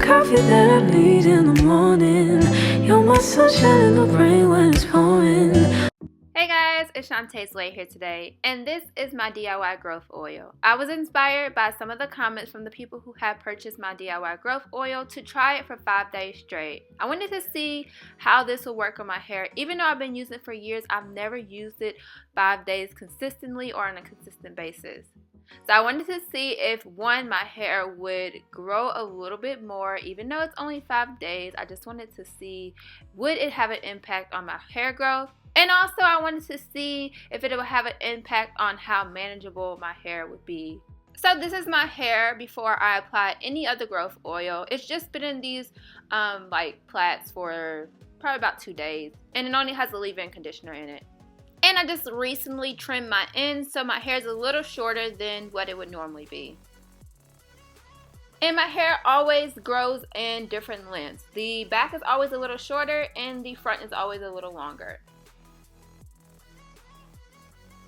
coffee that I need in the morning. You're my sunshine in the rain when it's pouring. Hey guys, it's Shawntas here today, and this is my DIY growth oil. I was inspired by some of the comments from the people who have purchased my DIY growth oil to try it for 5 days straight. I wanted to see how this will work on my hair. Even though I've been using it for years, I've never used it 5 days consistently or on a consistent basis. So I wanted to see if, one, my hair would grow a little bit more. Even though it's only 5 days, I just wanted to see, would it have an impact on my hair growth? And also I wanted to see if it would have an impact on how manageable my hair would be. So this is my hair before I apply any other growth oil. It's just been in these like plaits for probably about 2 days. And it only has a leave-in conditioner in it. And I just recently trimmed my ends, so my hair is a little shorter than what it would normally be. And my hair always grows in different lengths. The back is always a little shorter and the front is always a little longer.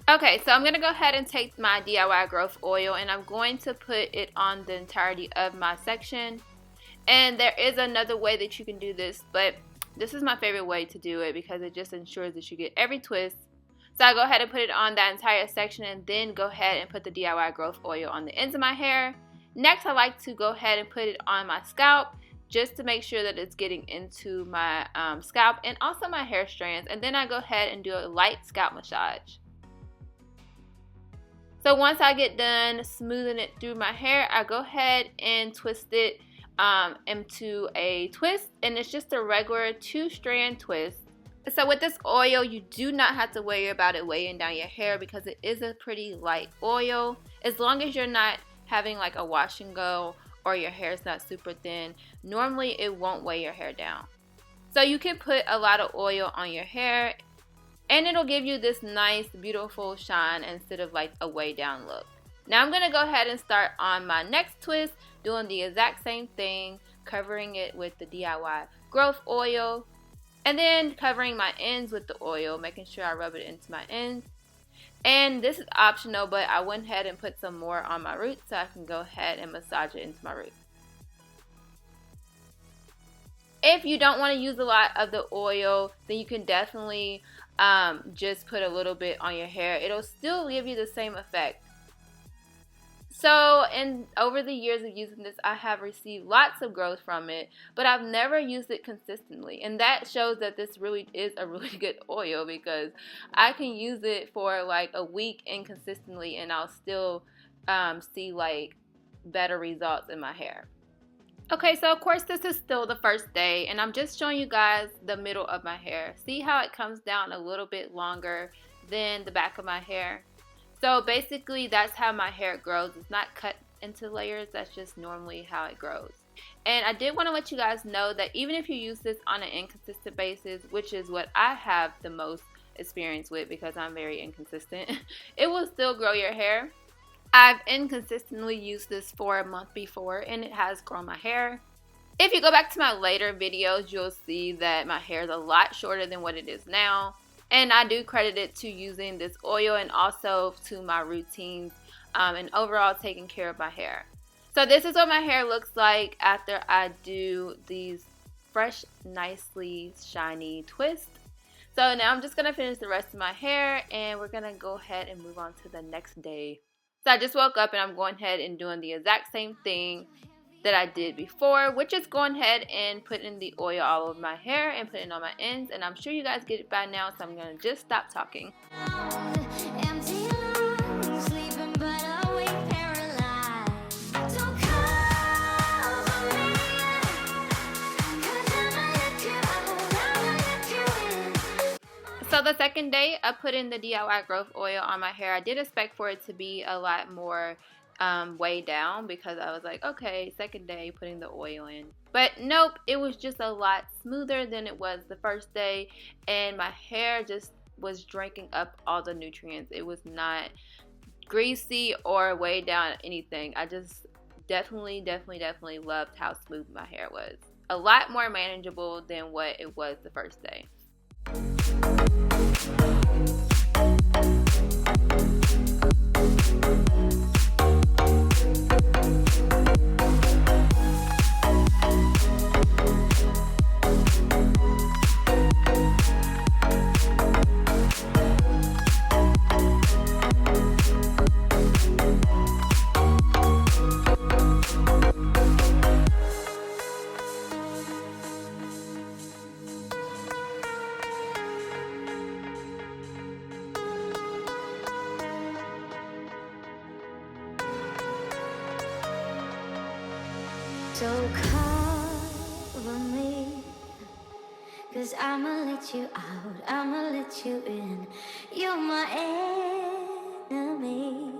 Okay, so I'm going to go ahead and take my DIY growth oil and I'm going to put it on the entirety of my section. And there is another way that you can do this, but this is my favorite way to do it because it just ensures that you get every twist. So I go ahead and put it on that entire section and then go ahead and put the DIY growth oil on the ends of my hair. Next, I like to go ahead and put it on my scalp just to make sure that it's getting into my scalp and also my hair strands. And then I go ahead and do a light scalp massage. So once I get done smoothing it through my hair, I go ahead and twist it into a twist, and it's just a regular 2-strand twist. So with this oil, you do not have to worry about it weighing down your hair because it is a pretty light oil. As long as you're not having like a wash and go or your hair is not super thin, normally it won't weigh your hair down. So you can put a lot of oil on your hair and it'll give you this nice, beautiful shine instead of like a way down look. Now I'm going to go ahead and start on my next twist, doing the exact same thing, covering it with the DIY growth oil, and then covering my ends with the oil, making sure I rub it into my ends. And this is optional, but I went ahead and put some more on my roots so I can go ahead and massage it into my roots. If you don't want to use a lot of the oil, then you can definitely just put a little bit on your hair. It'll still give you the same effect. So over the years of using this, I have received lots of growth from it, but I've never used it consistently. And that shows that this really is a really good oil because I can use it for like a week inconsistently and I'll still see like better results in my hair. Okay, so of course this is still the first day and I'm just showing you guys the middle of my hair. See how it comes down a little bit longer than the back of my hair? So basically that's how my hair grows. It's not cut into layers, that's just normally how it grows. And I did want to let you guys know that even if you use this on an inconsistent basis, which is what I have the most experience with because I'm very inconsistent, it will still grow your hair. I've inconsistently used this for a month before and it has grown my hair. If you go back to my later videos, you'll see that my hair is a lot shorter than what it is now. And I do credit it to using this oil and also to my routines and overall taking care of my hair. So this is what my hair looks like after I do these fresh, nicely shiny twists. So now I'm just going to finish the rest of my hair and we're going to go ahead and move on to the next day. So I just woke up and I'm going ahead and doing the exact same thing that I did before, which is going ahead and putting the oil all over my hair and putting it on my ends. And I'm sure you guys get it by now, so I'm going to just stop talking. So the second day, I put in the DIY growth oil on my hair. I did expect for it to be a lot more way down because I was like, okay, second day putting the oil in. But nope, it was just a lot smoother than it was the first day. And my hair just was drinking up all the nutrients. It was not greasy or way down anything. I just definitely loved how smooth my hair was. A lot more manageable than what it was the first day. So cover me, 'cause I'ma let you out, I'ma let you in. You're my enemy.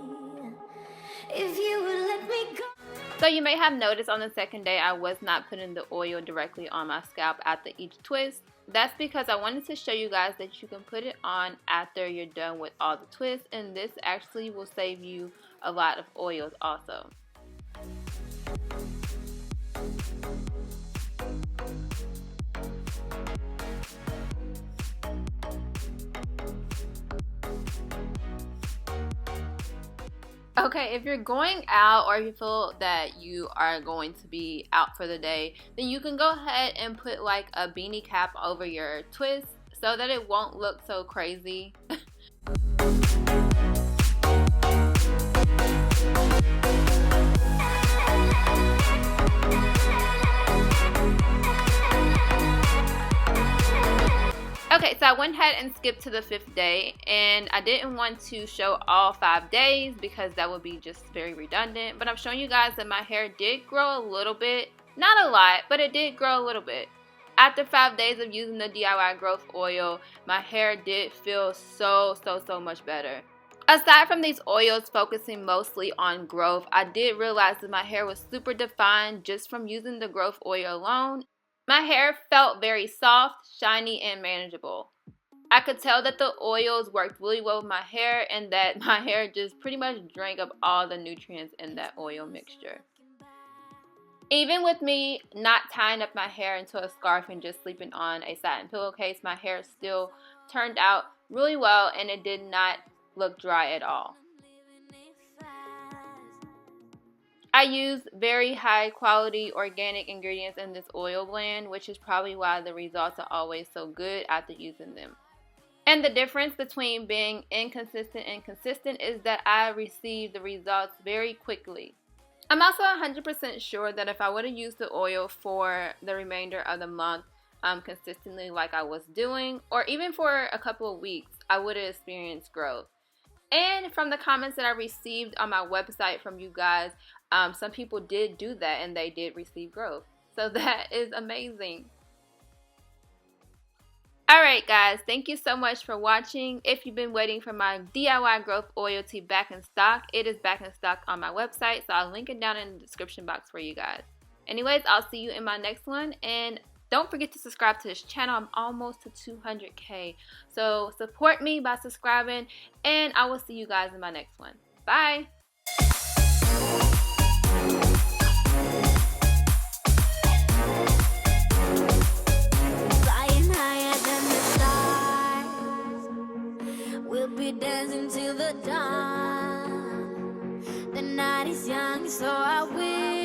If you would let me go. So you may have noticed on the second day I was not putting the oil directly on my scalp after each twist. That's because I wanted to show you guys that you can put it on after you're done with all the twists, and this actually will save you a lot of oils also. Okay, if you're going out or if you feel that you are going to be out for the day, then you can go ahead and put like a beanie cap over your twist so that it won't look so crazy. Okay, so I went ahead and skipped to the 5th day, and I didn't want to show all 5 days because that would be just very redundant, but I'm showing you guys that my hair did grow a little bit. Not a lot, but it did grow a little bit. After 5 days of using the DIY growth oil, my hair did feel so much better. Aside from these oils focusing mostly on growth, I did realize that my hair was super defined just from using the growth oil alone. My hair felt very soft, shiny, and manageable. I could tell that the oils worked really well with my hair and that my hair just pretty much drank up all the nutrients in that oil mixture. Even with me not tying up my hair into a scarf and just sleeping on a satin pillowcase, my hair still turned out really well and it did not look dry at all. I use very high quality organic ingredients in this oil blend, which is probably why the results are always so good after using them. And the difference between being inconsistent and consistent is that I receive the results very quickly. I'm also 100% sure that if I would have used the oil for the remainder of the month consistently like I was doing, or even for a couple of weeks, I would have experienced growth. And from the comments that I received on my website from you guys, some people did do that and they did receive growth. So that is amazing. Alright guys, thank you so much for watching. If you've been waiting for my DIY growth oil to be back in stock, it is back in stock on my website. So I'll link it down in the description box for you guys. Anyways, I'll see you in my next one. And don't forget to subscribe to this channel. I'm almost to 200K. So support me by subscribing. And I will see you guys in my next one. Bye.